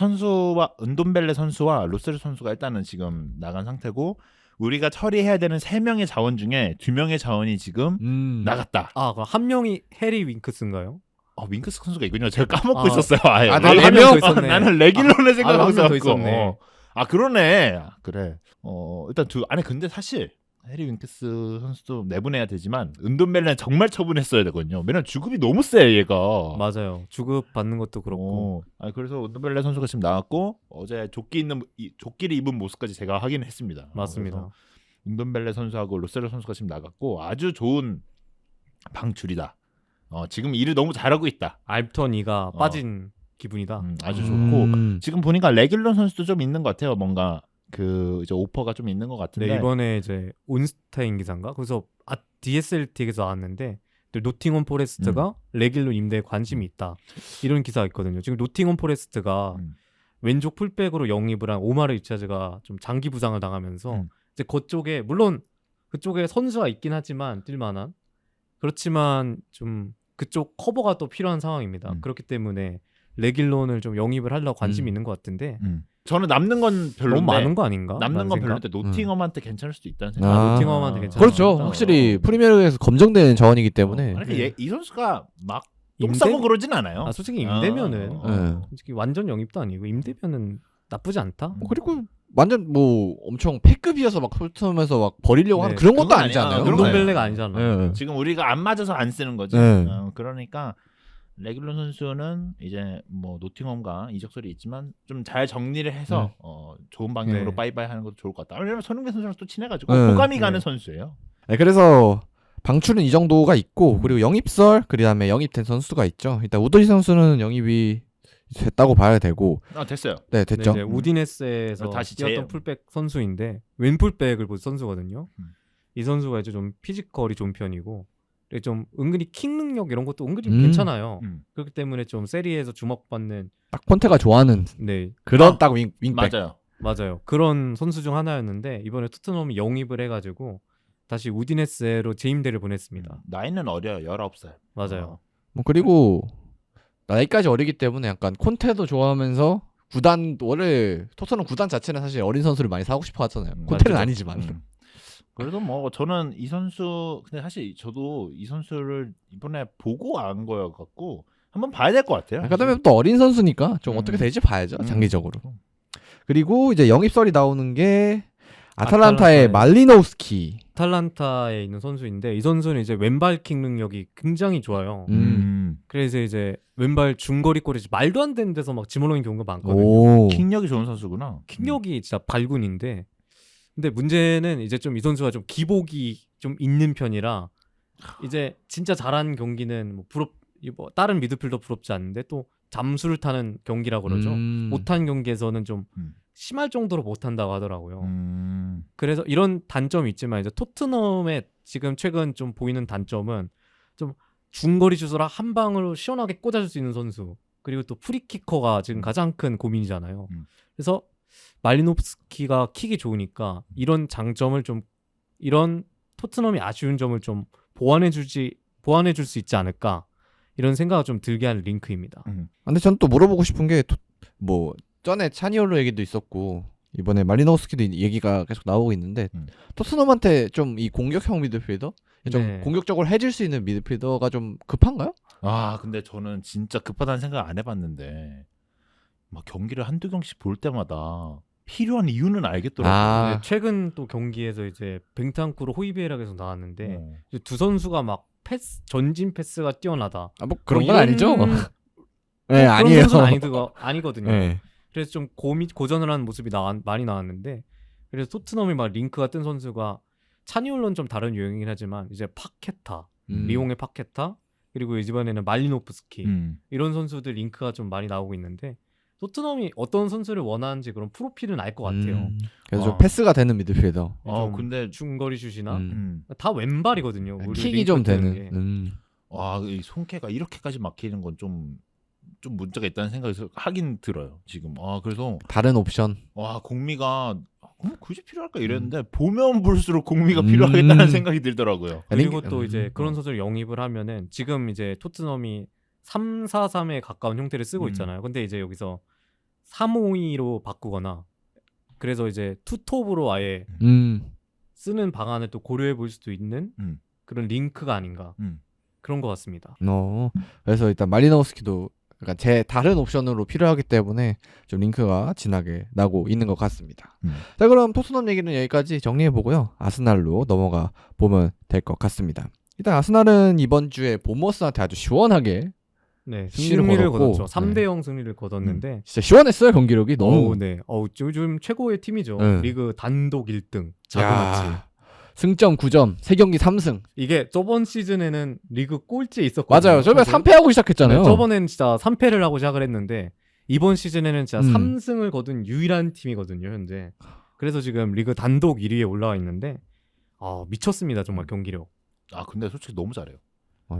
선수와 로세르 선수가 일단은 지금 나간 상태고 우리가 처리해야 되는 3명의 자원 중에 2명의 자원이 지금 나갔다. 아, 그럼 한 명이 해리 윙크스인가요? 윙크스 선수가 있군요. 제가 까먹고 아. 있었어요. 아예. 아, 네 네 명 명? 더 있었네. 나는 레길론을 생각하고 한 명 더 있었고. 있었네. 그러네. 그래. 일단 아니 근데 사실 해리 윙크스 선수도 내보내야 되지만 은돈벨레는 정말 처분했어야 되거든요. 왜냐면 주급이 너무 세 얘가. 맞아요. 주급 받는 것도 그렇고. 그래서 은돈벨레 선수가 지금 나왔고 어제 조끼를 입은 모습까지 제가 확인했습니다. 맞습니다. 그래서 은돈벨레 선수하고 로세르 선수가 지금 나갔고 아주 좋은 방출이다. 지금 일을 너무 잘하고 있다. 알프턴이가 빠진 기분이다. 아주 좋고 지금 보니까 레귤런 선수도 좀 있는 것 같아요. 뭔가 이제 오퍼가 좀 있는 것 같은데. 네, 이번에 이제 온스타인 기사인가? 거기서 DSLT에서 나왔는데 노팅엄 포레스트가 레길론 임대에 관심이 있다. 이런 기사가 있거든요. 지금 노팅엄 포레스트가 왼쪽 풀백으로 영입을 한 오마르 이차즈가 좀 장기 부상을 당하면서 이제 그쪽에 물론 그쪽에 선수가 있긴 하지만 뛸만한 그렇지만 좀 그쪽 커버가 또 필요한 상황입니다. 그렇기 때문에 레길론을 좀 영입을 하려고 관심이 있는 것 같은데 저는 남는 건 별로인데 너무 많은 거 아닌가? 남는 건 생각? 별로인데 노팅엄한테 괜찮을 수도 있다는 생각. 노팅엄한테 괜찮을 그렇죠. 수도 있다. 확실히 프리미어리그에서 검증되는 자원이기 때문에. 이 선수가 막 똥 임대? 싸고 그러진 않아요. 솔직히 임대면은 네. 솔직히 완전 영입도 아니고 임대면은 나쁘지 않다. 그리고 완전 뭐 엄청 패급이어서 막 토트넘에서 막 버리려고 하는 네. 그런 것도 그건 아니잖아요. 아니야. 그런 거 운동벨레가 아니잖아. 네. 지금 우리가 안 맞아서 안 쓰는 거지. 네. 그러니까 레귤론 선수는 이제 뭐 노팅엄과 이적설이 있지만 좀 잘 정리를 해서 좋은 방향으로 네. 빠이빠이 하는 것도 좋을 것 같다. 왜냐면 손흥민 선수랑 또 친해가지고 네. 호감이 가는 네. 선수예요. 네, 그래서 방출은 이 정도가 있고 그리고 영입설 그다음에 영입된 선수가 있죠. 일단 우도지 선수는 영입이 됐다고 봐야 되고. 됐어요. 네, 됐죠. 네, 이제 우디네스에서 다시 뛰었던 풀백 선수인데 왼풀백을 본 선수거든요. 이 선수가 이제 좀 피지컬이 좋은 편이고 좀 은근히 킥 능력 이런 것도 은근히 괜찮아요. 그렇기 때문에 좀 세리에서 주목받는 딱 폰테가 좋아하는 그런 딱 윙백. 맞아요. 그런 선수 중 하나였는데 이번에 토트넘이 영입을 해가지고 다시 우디네스로 재임대를 보냈습니다. 나이는 어려요. 19살. 맞아요. 뭐 그리고 나이까지 어리기 때문에 약간 콘테도 좋아하면서 구단 원래 토트넘 구단 자체는 사실 어린 선수를 많이 사고 싶어 하잖아요. 콘테는 맞죠. 아니지만. 그래도 뭐 저는 이 선수 근데 사실 저도 이 선수를 이번에 보고 안 거여 갖고 한번 봐야 될 것 같아요. 그다음에 또 어린 선수니까 좀 어떻게 될지 봐야죠. 장기적으로. 그리고 이제 영입설이 나오는 게 아탈란타의 말리노우스키. 아탈란타에 있는 선수인데 이 선수는 이제 왼발 킥 능력이 굉장히 좋아요. 그래서 이제 왼발 중거리골이 말도 안 되는 데서 막 집어넣는 경우가 많거든요. 킥력이 좋은 선수구나. 킥력이 진짜 발군인데 근데 문제는 이제 좀 이 선수가 좀 기복이 좀 있는 편이라 이제 진짜 잘하는 경기는 뭐 다른 미드필더 부럽지 않는데 또 잠수를 타는 경기라고 그러죠. 못한 경기에서는 좀 심할 정도로 못한다고 하더라고요. 그래서 이런 단점이 있지만 이제 토트넘의 지금 최근 좀 보이는 단점은 좀 중거리 슛을 한 방으로 시원하게 꽂아줄 수 있는 선수 그리고 또 프리키커가 지금 가장 큰 고민이잖아요. 그래서 말리노프스키가 킥이 좋으니까 이런 장점을 좀 이런 토트넘이 아쉬운 점을 좀 보완해 줄 수 있지 않을까 이런 생각을 좀 들게 하는 링크입니다. 근데 전 또 물어보고 싶은 게 뭐 전에 차니올로 얘기도 있었고 이번에 말리노우스키도 얘기가 계속 나오고 있는데 토트넘한테 좀 이 공격형 미드필더 좀 공격적으로 해줄 수 있는 미드필더가 좀 급한가요? 근데 저는 진짜 급하다는 생각 안 해봤는데 막 경기를 한두 경기씩 볼 때마다 필요한 이유는 알겠더라고요. 최근 또 경기에서 이제 뱅탄쿠르 호이비에락에서 나왔는데 두 선수가 막 전진 패스가 뛰어나다. 뭐 그런 건 아니죠. 네, 그런 아니에요. 선수는 아니거든요. 네. 그래서 좀 고전을 하는 모습이 많이 나왔는데 그래서 토트넘이 막 링크가 뜬 선수가 차니올로는 좀 다른 유형이긴 하지만 이제 파케타, 리옹의 파케타 그리고 이번에는 말리노프스키 이런 선수들 링크가 좀 많이 나오고 있는데 토트넘이 어떤 선수를 원하는지 그런 프로필은 알 것 같아요. 그래서 좀 패스가 되는 미드필더. 근데 중거리 슛이나 다 왼발이거든요. 킥이 좀 되는. 이 손캐가 이렇게까지 막히는 건 좀 문제가 있다는 생각이 하긴 들어요 지금. 그래서 다른 옵션. 공미가 굳이 필요할까 이랬는데 보면 볼수록 공미가 필요하겠다는 생각이 들더라고요. 그리고 또 이제 그런 선수를 영입을 하면은 지금 이제 토트넘이 3-4-3에 가까운 형태를 쓰고 있잖아요. 근데 이제 여기서 3-5-2로 바꾸거나 그래서 이제 투톱으로 아예 쓰는 방안을 또 고려해 볼 수도 있는 그런 링크가 아닌가 그런 것 같습니다. 그래서 일단 말리노우스키도 약간 제 다른 옵션으로 필요하기 때문에 좀 링크가 진하게 나고 있는 것 같습니다. 자, 그럼 토트넘 얘기는 여기까지 정리해보고요. 아스날로 넘어가 보면 될 것 같습니다. 일단 아스날은 이번 주에 보머스한테 아주 시원하게 승리를 거뒀죠. 3-0 승리를 거뒀는데 진짜 시원했어요. 경기력이 너무. 요즘 최고의 팀이죠. 리그 단독 1등 자그마치. 승점 9점, 3경기 3승. 이게 저번 시즌에는 리그 꼴찌에 있었거든요. 맞아요. 저번에 3패하고 시작했잖아요. 저번엔 진짜 3패를 하고 시작을 했는데 이번 시즌에는 진짜 3승을 거둔 유일한 팀이거든요, 현재. 그래서 지금 리그 단독 1위에 올라와 있는데 미쳤습니다, 정말 경기력. 근데 솔직히 너무 잘해요.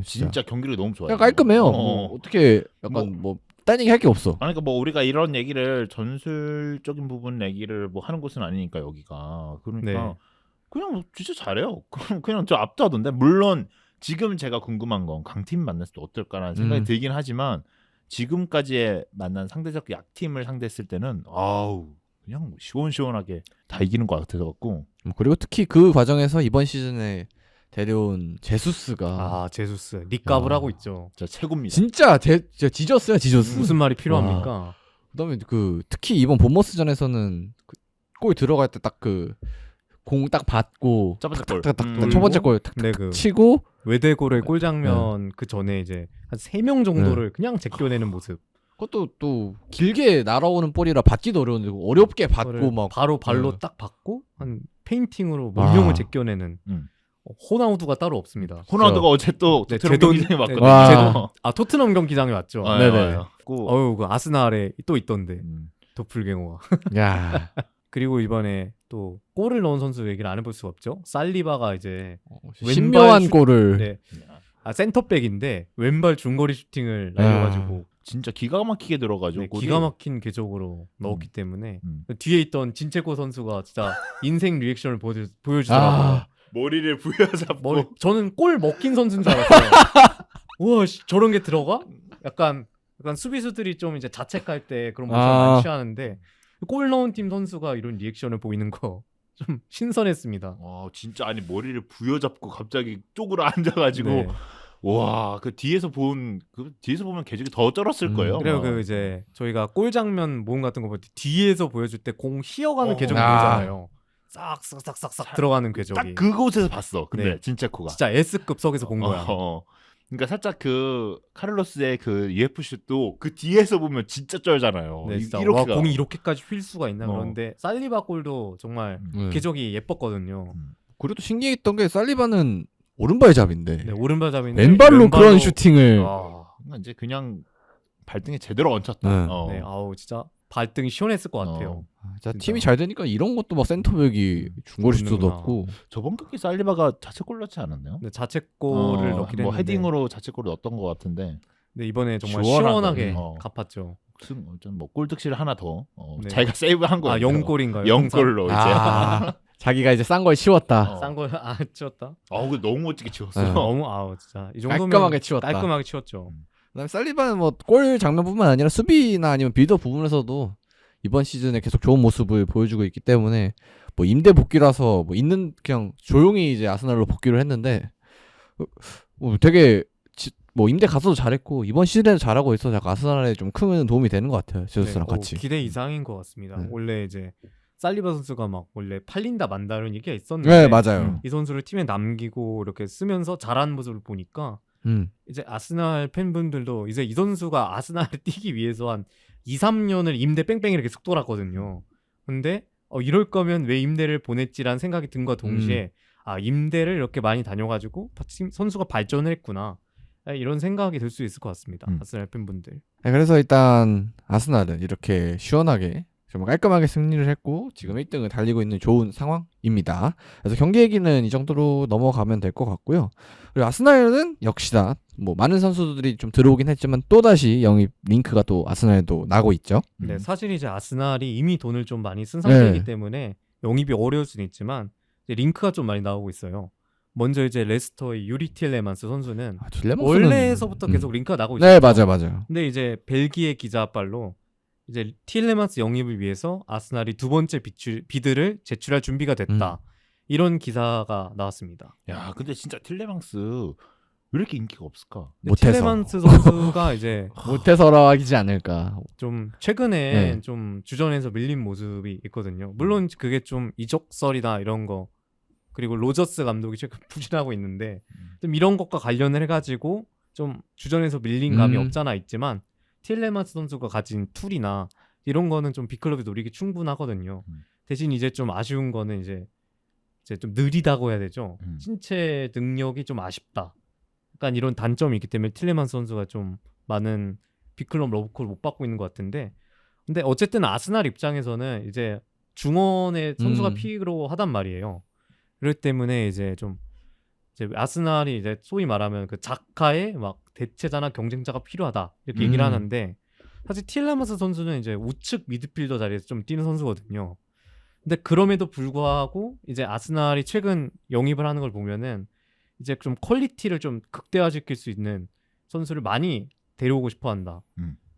진짜. 진짜 경기력이 너무 좋아요. 깔끔해요. 어떻게 약간 딴 얘기 할 게 없어. 그러니까 우리가 이런 얘기를 전술적인 부분 얘기를 하는 곳은 아니니까 여기가. 그러니까 그냥 진짜 잘해요. 그냥 저 압도하던데. 물론 지금 제가 궁금한 건 강팀 만났을 때 어떨까라는 생각이 들긴 하지만 지금까지의 만난 상대적 약팀을 상대했을 때는 그냥 시원시원하게 다 이기는 것 같아서 갖고. 그리고 특히 그 과정에서 이번 시즌에 데려온 제수스가 제수스 닉값을 하고 있죠. 진짜 최고입니다. 진짜 지저스야 지저스. 무슨 말이 필요합니까? 그다음에 특히 이번 본머스전에서는 골 들어갈 때 딱 공 딱 받고 첫 번째 골, 첫 번째 골 탁 치고 외대골의 골 장면 그 전에 이제 한 3명 정도를 그냥 제껴내는 모습. 그것도 또 길게 날아오는 볼이라 받기도 어려운데 어렵게 받고 막 바로 발로 딱 받고 한 페인팅으로 몸명을 제껴내는. 호나우두가 따로 없습니다. 호나우두가 어제 또 토트넘 경기장에 왔거든요. 토트넘 경기장에 왔죠. 네네. 그 아스날에 또 있던데 도플갱어가. 야. 그리고 이번에 또 골을 넣은 선수 얘기를 안 해볼 수가 없죠. 살리바가 이제 신묘한 골을 센터백인데 왼발 중거리 슈팅을 날려가지고 진짜 기가 막히게 들어가지고 기가 막힌 궤적으로 넣었기 때문에 뒤에 있던 진체코 선수가 진짜 인생 리액션을 보여주더라고요. 머리를 부여잡고 저는 골 먹힌 선수인 줄 알았어요. 우와 저런 게 들어가? 약간 수비수들이 좀 이제 자책할 때 그런 모습을 많이 취하는데 골 넣은 팀 선수가 이런 리액션을 보이는 거 좀 신선했습니다. 진짜 머리를 부여잡고 갑자기 쪽으로 앉아가지고 그 뒤에서 보면 궤적이 더 쩔었을 거예요. 그리고 이제 저희가 골 장면 모음 같은 거 볼 때 뒤에서 보여줄 때 공 휘어가는 궤적이 보이잖아요. 싹싹싹싹 들어가는 궤적이. 딱 그곳에서 봤어. 근데 진짜 S급 석에서 본 거야. 그러니까 살짝 카를로스의 UFC도 그 뒤에서 보면 진짜 쩔잖아요. 진짜 공이 이렇게까지 휠 수가 있나. 그런데 살리바 골도 정말 궤적이 예뻤거든요. 그리고 또 신기했던 게 살리바는 오른발잡인데 오른발잡인데 왼발로 그런 슈팅을 이제 그냥 발등에 제대로 얹혔다. 진짜 발등이 시원했을 것 같아요. 팀이 잘 되니까 이런 것도 막 센터백이 중거리 슛도 넣고. 저번 경기 살리바가 자책골 넣지 않았나요? 자책골을 넣긴 했는데 헤딩으로 자책골을 넣었던 것 같은데. 근데 이번에 정말 시원하게 갚았죠. 골 득실 하나 더 자기가 세이브한 거예요. 0골인가요? 0골로 이제. 자기가 이제 싼 걸 치웠다. 싼 걸 치웠다. 그 너무 멋지게 치웠어. 너무 진짜 이 정도면 깔끔하게 치웠다. 깔끔하게 치웠죠. 그다음에 살리바는 골 장면뿐만 아니라 수비나 아니면 빌드업 부분에서도 이번 시즌에 계속 좋은 모습을 보여주고 있기 때문에 임대 복귀라서 있는 그냥 조용히 이제 아스날로 복귀를 했는데 되게 임대 가서도 잘했고 이번 시즌에도 잘하고 있어서 약간 아스날에 좀 큰 도움이 되는 것 같아요. 제수스랑 같이. 기대 이상인 것 같습니다. 원래 이제 살리바 선수가 원래 팔린다 만다 이런 얘기가 있었는데 맞아요. 이 선수를 팀에 남기고 이렇게 쓰면서 잘하는 모습을 보니까 이제 아스날 팬분들도 이제 이 선수가 아스날에 뛰기 위해서 한 2, 3년을 임대 뺑뺑이를 계속 돌았거든요. 근데 이럴 거면 왜 임대를 보냈지라는 생각이 든과 동시에 임대를 이렇게 많이 다녀가지고 선수가 발전을 했구나. 이런 생각이 들 수 있을 것 같습니다. 아스날 팬분들. 그래서 일단 아스날은 이렇게 시원하게 좀 깔끔하게 승리를 했고 지금 1등을 달리고 있는 좋은 상황입니다. 그래서 경기 얘기는 이 정도로 넘어가면 될 것 같고요. 그리고 아스날은 역시나 뭐 많은 선수들이 좀 들어오긴 했지만 또다시 영입 링크가 또 아스날에도 나고 있죠. 네, 사실 이제 아스날이 이미 돈을 좀 많이 쓴 상태이기 때문에 영입이 어려울 수는 있지만 이제 링크가 좀 많이 나오고 있어요. 먼저 이제 레스터의 유리 틸레만스 선수는 원래에서부터 계속 링크가 나고 있었죠. 네, 맞아요. 근데 이제 벨기에 기자빨로 이제 틸레만스 영입을 위해서 아스날이 두 번째 비드를 제출할 준비가 됐다. 이런 기사가 나왔습니다. 야, 근데 진짜 틸레망스 왜 이렇게 인기가 없을까? 틸레만스 선수가 이제 못해서라기지 않을까. 좀 최근에 좀 주전에서 밀린 모습이 있거든요. 물론 그게 좀 이적설이다 이런 거 그리고 로저스 감독이 최근 부진하고 있는데 좀 이런 것과 관련을 해가지고 좀 주전에서 밀린 감이 없잖아 있지만 틸레만스 선수가 가진 툴이나 이런 거는 좀 빅클럽이 노리기 충분하거든요. 대신 이제 좀 아쉬운 거는 이제 좀 느리다고 해야 되죠. 신체 능력이 좀 아쉽다. 약간 이런 단점이 있기 때문에 틸레만스 선수가 좀 많은 빅클럽 러브콜을 못 받고 있는 것 같은데 근데 어쨌든 아스날 입장에서는 이제 중원의 선수가 필요로 하단 말이에요. 그렇기 때문에 이제 아스날이 이제 소위 말하면 그 자카의 막 대체자나 경쟁자가 필요하다 이렇게 얘기를 하는데 사실 틸레만스 선수는 이제 우측 미드필더 자리에서 좀 뛰는 선수거든요. 근데 그럼에도 불구하고 이제 아스날이 최근 영입을 하는 걸 보면은 이제 좀 퀄리티를 좀 극대화시킬 수 있는 선수를 많이 데려오고 싶어 한다.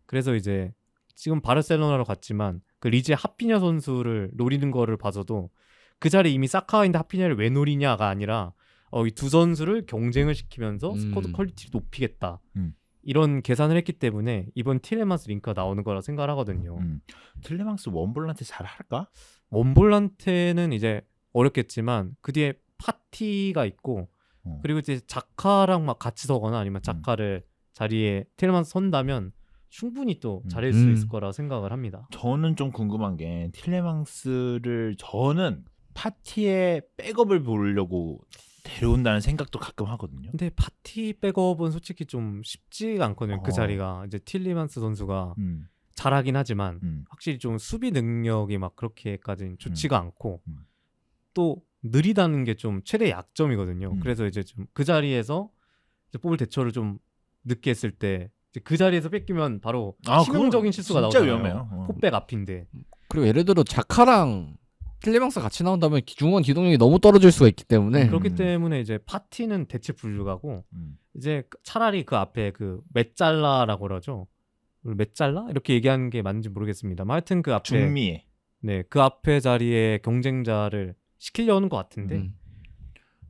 그래서 이제 지금 바르셀로나로 갔지만 그 리즈의 하피냐 선수를 노리는 거를 봐서도 그 자리에 이미 사카인데 하피냐를 왜 노리냐가 아니라 이 두 선수를 경쟁을 시키면서 스쿼드 퀄리티를 높이겠다. 이런 계산을 했기 때문에 이번 틸레만스 링크가 나오는 거라 생각을 하거든요. 틸레망스 원볼란테 잘 할까? 원볼란테는 이제 어렵겠지만 그 뒤에 파티가 있고 그리고 이제 자카랑 막 같이 서거나 아니면 자카를 자리에 틸레만스 선다면 충분히 또 잘할 수 있을 거라 생각을 합니다. 저는 좀 궁금한 게 틸레망스를 저는 파티의 백업을 보려고 데려온다는 생각도 가끔 하거든요. 근데 파티 백업은 솔직히 좀 쉽지가 않거든요. 그 자리가 이제 틸레만스 선수가 잘하긴 하지만 확실히 좀 수비 능력이 막 그렇게까지는 좋지가 않고 또 느리다는 게 좀 최대 약점이거든요. 그래서 이제 좀 그 자리에서 이제 뽑을 대처를 좀 늦게 했을 때 그 자리에서 뺏기면 바로 치명적인 실수가 나오잖아요. 진짜 위험해요. 포백 앞인데. 그리고 예를 들어 자카랑 틸레망스 같이 나온다면 중원 기동력이 너무 떨어질 수가 있기 때문에 그렇기 때문에 이제 파티는 대체 불가고 이제 차라리 그 앞에 그 메짤라라고 그러죠. 메짤라 이렇게 얘기하는 게 맞는지 모르겠습니다. 하여튼 그 앞에 중미에 그 앞에 자리에 경쟁자를 시키려는 것 같은데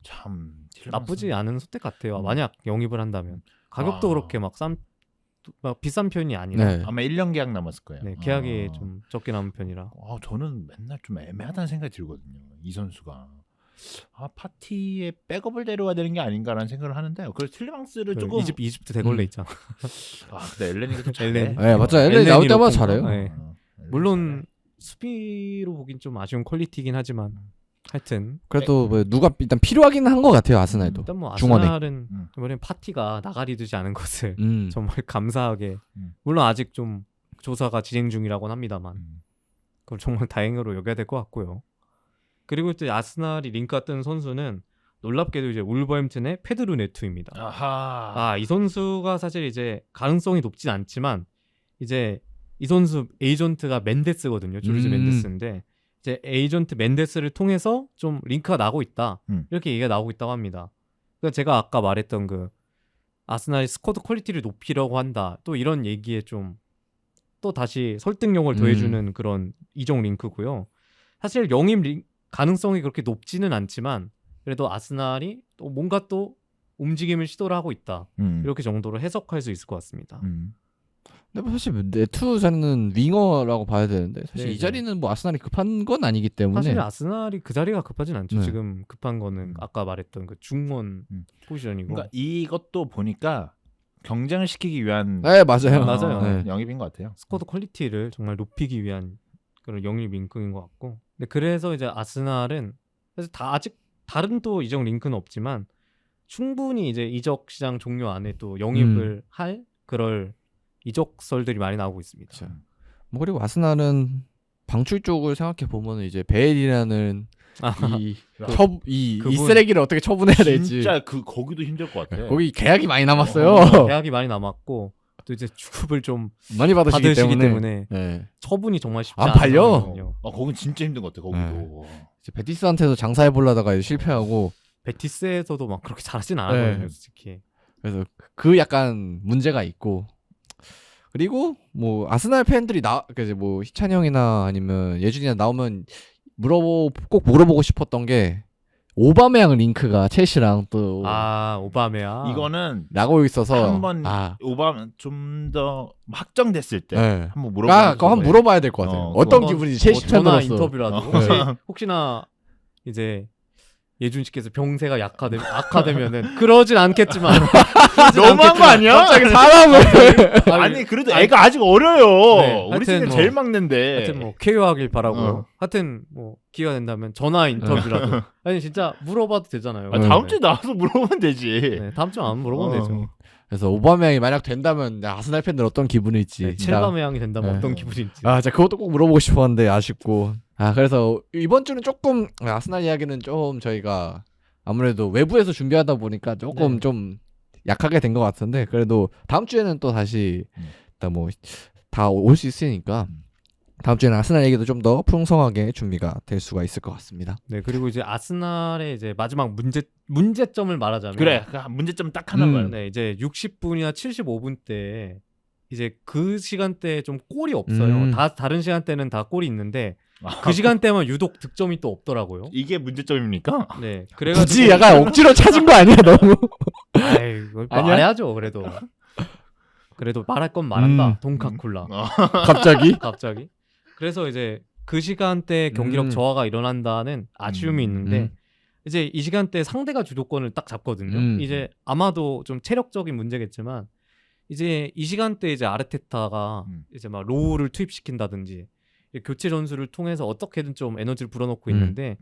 참 나쁘지 않은 선택 같아요. 만약 영입을 한다면 가격도 그렇게 막 비싼 편이 아니라 아마 1년 계약 남았을 거예요. 네, 계약이 좀 적게 남은 편이라. 저는 맨날 좀 애매하다는 생각이 들거든요. 이 선수가 파티에 백업을 데려와야 되는 게 아닌가라는 생각을 하는데 그래서 틸레망스를 조금 이집트 대걸레 있잖아. 근데 엘렌이가 좀 잘해. 엘렌. 네, 맞죠. 엘렌이 나올 때마다 잘해요. 네. 물론 수비로 보긴 좀 아쉬운 퀄리티긴 하지만 하여튼 그래도 뭐 누가 일단 필요하긴 한 것 같아요. 아스날도. 일단 뭐 중원에. 아스날은 이번엔 파티가 나가리 두지 않은 것을 정말 감사하게 물론 아직 좀 조사가 진행 중이라고는 합니다만 그걸 정말 다행으로 여겨야 될 것 같고요. 그리고 또 아스날이 링크가 뜬 선수는 놀랍게도 이제 울버햄튼의 페드루 네투입니다. 이 선수가 사실 이제 가능성이 높진 않지만 이제 이 선수 에이전트가 멘데스거든요. 조르지 멘데스인데 이제 에이전트 멘데스를 통해서 좀 링크가 나고 있다. 이렇게 얘기가 나오고 있다고 합니다. 그러니까 제가 아까 말했던 그 아스날이 스쿼드 퀄리티를 높이려고 한다. 또 이런 얘기에 좀 또 다시 설득력을 더해주는 그런 이적 링크고요. 사실 영입 가능성이 그렇게 높지는 않지만 그래도 아스날이 또 뭔가 또 움직임을 시도를 하고 있다. 이렇게 정도로 해석할 수 있을 것 같습니다. 근데 뭐 사실 네투자는 윙어라고 봐야 되는데 사실 네, 이 자리는 뭐 아스날이 급한 건 아니기 때문에 사실 아스날이 그 자리가 급하진 않죠. 네. 지금 급한 거는 아까 말했던 그 중원 포지션이고. 그러니까 이것도 보니까 경쟁을 시키기 위한 네 맞아요. 맞아요. 네. 영입인 것 같아요. 스쿼드 퀄리티를 정말 높이기 위한 그런 영입 링크인 것 같고. 근데 그래서 이제 아스날은 사실 아직 다른 또 이적 링크는 없지만 충분히 이제 이적 시장 종료 안에 또 영입을 할 그럴 이적설들이 많이 나오고 있습니다. 그렇죠. 뭐 그리고 아스날은 방출 쪽을 생각해 보면 이제 베일이라는 이 그분- 쓰레기를 어떻게 처분해야 될지 진짜 거기도 힘들 것 같아. 거기 계약이 많이 남았어요. 계약이 많이 남았고 또 이제 주급을 좀 많이 받으시기 받으시기 때문에, 때문에 네. 처분이 정말 쉽지 안 않아요. 팔려? 거긴 진짜 힘든 것 같아. 거기도. 이제 베티스한테도 장사해 보려다가 실패하고 베티스에서도 막 그렇게 잘하진 않았거든요, 네. 솔직히. 그래서 그 약간 문제가 있고 그리고 뭐 아스날 팬들이 이제 뭐 희찬 형이나 아니면 예준이나 나오면 꼭 물어보고 싶었던 게 오바메양 링크가 첼시랑 또 오바메야. 이거는 나고 있어서 한번 오바마 좀 더 확정됐을 때 네. 한번 그거 한번 물어봐야 될 것 같아요. 어떤 그건 기분인지 첼시 전화 팬으로서. 인터뷰라도 혹시나 이제 예준 씨께서 병세가 악화되면은 그러진 않겠지만 너무한 거 아니야? 갑자기 사람을 아니 그래도 애가 아직 어려요. 네, 우리 하여튼 팀에 뭐- 제일 막는데. 하여튼 뭐 쾌유하길 바라고요. 하여튼 뭐 기회가 된다면 전화 인터뷰라도 아니 진짜 물어봐도 되잖아요. 다음 주에 나와서 물어보면 되지. 네, 다음 주에 안 물어보면 되죠. 그래서 오바메양이 만약 된다면 아스날 팬들 어떤 기분일지 네, 첼바메양이 된다면 네. 어떤 기분일지. 진짜 그것도 꼭 물어보고 싶었는데 아쉽고 그래서 이번 주는 조금 아스날 이야기는 좀 저희가 아무래도 외부에서 준비하다 보니까 조금 네. 좀 약하게 된 것 같은데 그래도 다음 주에는 또 다시 일단 뭐 다 올 수 있으니까 다음 주에는 아스날 얘기도 좀 더 풍성하게 준비가 될 수가 있을 것 같습니다. 네, 그리고 이제 아스날의 이제 마지막 문제점을 말하자면 그래. 그 문제점 딱 하나 말. 네, 이제 60분이나 75분 때 이제 그 시간대에 좀 골이 없어요. 다른 시간대는 다 골이 있는데 그 시간대만 유독 득점이 또 없더라고요. 이게 문제점입니까? 네, 그래가지고 굳이 약간 억지로 찾은 거 아니야 너무? 아이, 이거 아니야? 말해야죠. 그래도 말할 건 말한다. 음. 돈카쿨라. 갑자기? 갑자기. 그래서 이제 그 시간대 경기력 저하가 일어난다는 아쉬움이 있는데 이제 이 시간대 상대가 주도권을 딱 잡거든요. 이제 아마도 좀 체력적인 문제겠지만 이제 이 시간대 이제 아르테타가 이제 막 로우를 투입시킨다든지 교체 전술을 통해서 어떻게든 좀 에너지를 불어넣고 있는데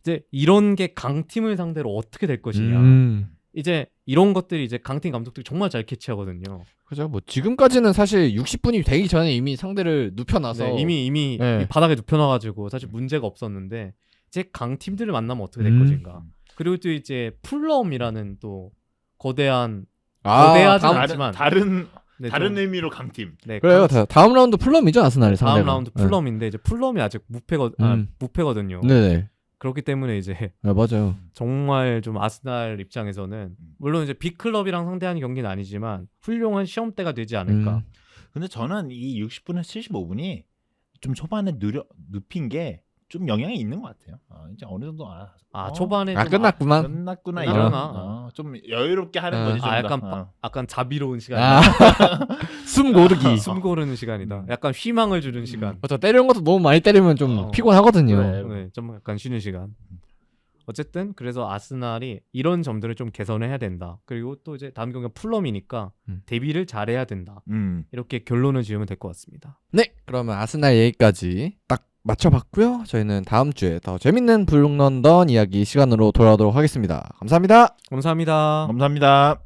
이제 이런 게 강팀을 상대로 어떻게 될 것이냐. 이제 이런 것들이 이제 강팀 감독들이 정말 잘 캐치하거든요. 그죠. 뭐 지금까지는 사실 60분이 되기 전에 이미 상대를 눕혀놔서 네, 이미 네. 바닥에 눕혀놔가지고 사실 문제가 없었는데 이제 강팀들을 만나면 어떻게 될 것인가. 그리고 또 이제 풀럼이라는 또 거대하진 않지만 다른 네, 다른 좀- 의미로 강팀. 네, 그래요. 다음 라운드 플럼이죠 아스날이 상대가. 다음 라운드 풀럼인데 이제 풀럼이 아직 무패거든요. 네네. 그렇기 때문에 이제 맞아요. 정말 좀 아스날 입장에서는 물론 이제 빅클럽이랑 상대하는 경기는 아니지만 훌륭한 시험대가 되지 않을까. 근데 저는 이 60분에서 75분이 좀 초반에 눕힌 게 좀 영향이 있는 것 같아요. 이제 어느 정도 초반에 좀 끝났구만. 끝났구나 끝났구나. 좀 여유롭게 하는 거지. 좀 더. 약간 자비로운 시간이다. 숨 고르기. 숨 고르는 시간이다. 약간 희망을 주는 시간. 맞아. 때리는 것도 너무 많이 때리면 좀 피곤하거든요. 그래. 네, 좀 약간 쉬는 시간. 어쨌든 그래서 아스날이 이런 점들을 좀 개선해야 된다. 그리고 또 이제 다음 경기가 풀럼이니까 대비를 잘해야 된다. 이렇게 결론을 지으면 될 것 같습니다. 네. 그러면 아스날 얘기까지 딱 맞춰봤고요. 저희는 다음 주에 더 재밌는 블록런던 이야기 시간으로 돌아오도록 하겠습니다. 감사합니다. 감사합니다. 감사합니다.